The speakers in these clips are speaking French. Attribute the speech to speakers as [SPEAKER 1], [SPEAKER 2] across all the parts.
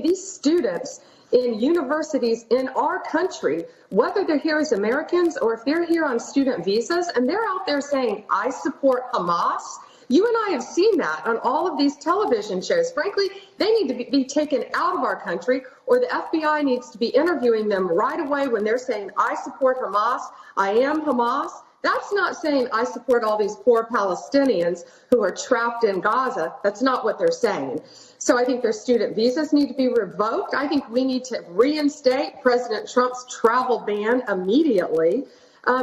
[SPEAKER 1] These students in universities in our country, whether they're here as Americans or if they're here on student visas, and they're out there saying, I support Hamas. You and I have seen that on all of these television shows. Frankly, they need to be taken out of our country, or the FBI needs to be interviewing them right away when they're saying, I support Hamas, I am Hamas. That's not saying I support all these poor Palestinians who are trapped in Gaza. That's not what they're saying. So I think their student visas need to be revoked. I think we need to reinstate President Trump's travel ban immediately.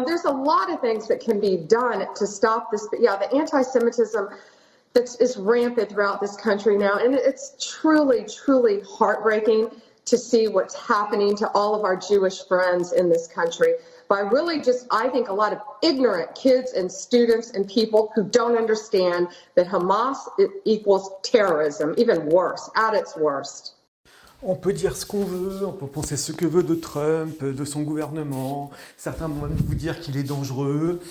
[SPEAKER 1] There's a lot of things that can be done to stop this. But yeah, the anti-Semitism that is rampant throughout this country now, and it's truly, truly heartbreaking to see what's happening to all of our Jewish friends in this country by really just, I think, a lot of ignorant kids and students and people who don't understand that Hamas equals terrorism, even worse, at its worst.
[SPEAKER 2] On peut dire ce qu'on veut, on peut penser ce que veut de Trump, de son gouvernement. Certains vont même vous dire qu'il est dangereux.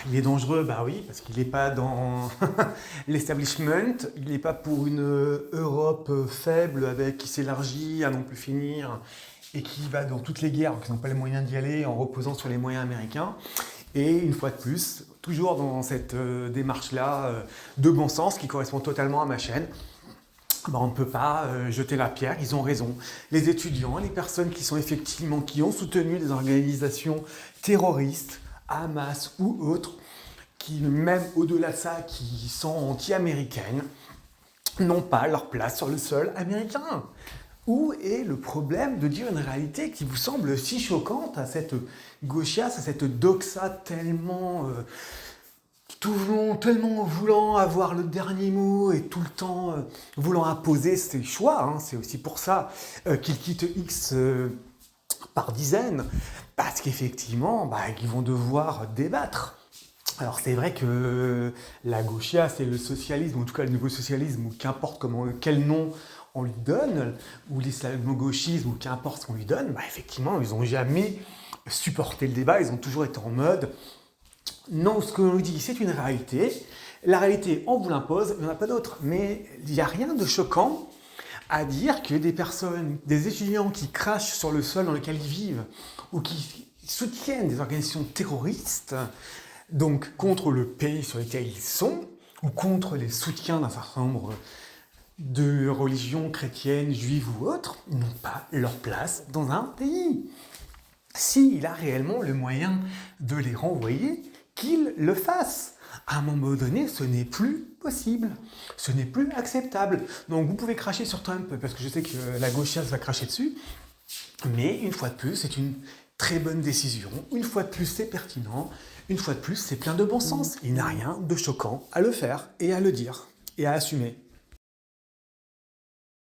[SPEAKER 2] Il est dangereux, oui, parce qu'il n'est pas dans l'establishment, il n'est pas pour une Europe faible qui s'élargit à non plus finir et qui va dans toutes les guerres, qui n'ont pas les moyens d'y aller en reposant sur les moyens américains. Et une fois de plus, toujours dans cette démarche-là de bon sens qui correspond totalement à ma chaîne, on ne peut pas jeter la pierre, ils ont raison. Les étudiants, les personnes qui ont soutenu des organisations terroristes, Hamas ou autres, qui même au-delà de ça, qui sont anti-américaines, n'ont pas leur place sur le sol américain. Où est le problème de dire une réalité qui vous semble si choquante à cette gauchiasse, à cette doxa tellement voulant avoir le dernier mot et tout le temps voulant imposer ses choix. C'est aussi pour ça qu'ils quittent X par dizaines, parce qu'effectivement, ils vont devoir débattre. Alors c'est vrai que la gauchiasse et le socialisme, en tout cas le nouveau socialisme, ou qu'importe quel nom on lui donne, ou l'islamo-gauchisme, ou qu'importe ce qu'on lui donne, effectivement, ils n'ont jamais supporté le débat, ils ont toujours été en mode non, ce que l'on nous dit, c'est une réalité. La réalité, on vous l'impose, il n'y en a pas d'autre. Mais il n'y a rien de choquant à dire que des étudiants qui crachent sur le sol dans lequel ils vivent ou qui soutiennent des organisations terroristes, donc contre le pays sur lequel ils sont, ou contre les soutiens d'un certain nombre de religions chrétiennes, juives ou autres, n'ont pas leur place dans un pays. S'il a réellement le moyen de les renvoyer, qu'il le fasse. À un moment donné, ce n'est plus possible. Ce n'est plus acceptable. Donc vous pouvez cracher sur Trump, parce que je sais que la gauchiasse va cracher dessus. Mais une fois de plus, c'est une très bonne décision. Une fois de plus, c'est pertinent. Une fois de plus, c'est plein de bon sens. Il n'y a rien de choquant à le faire et à le dire et à assumer.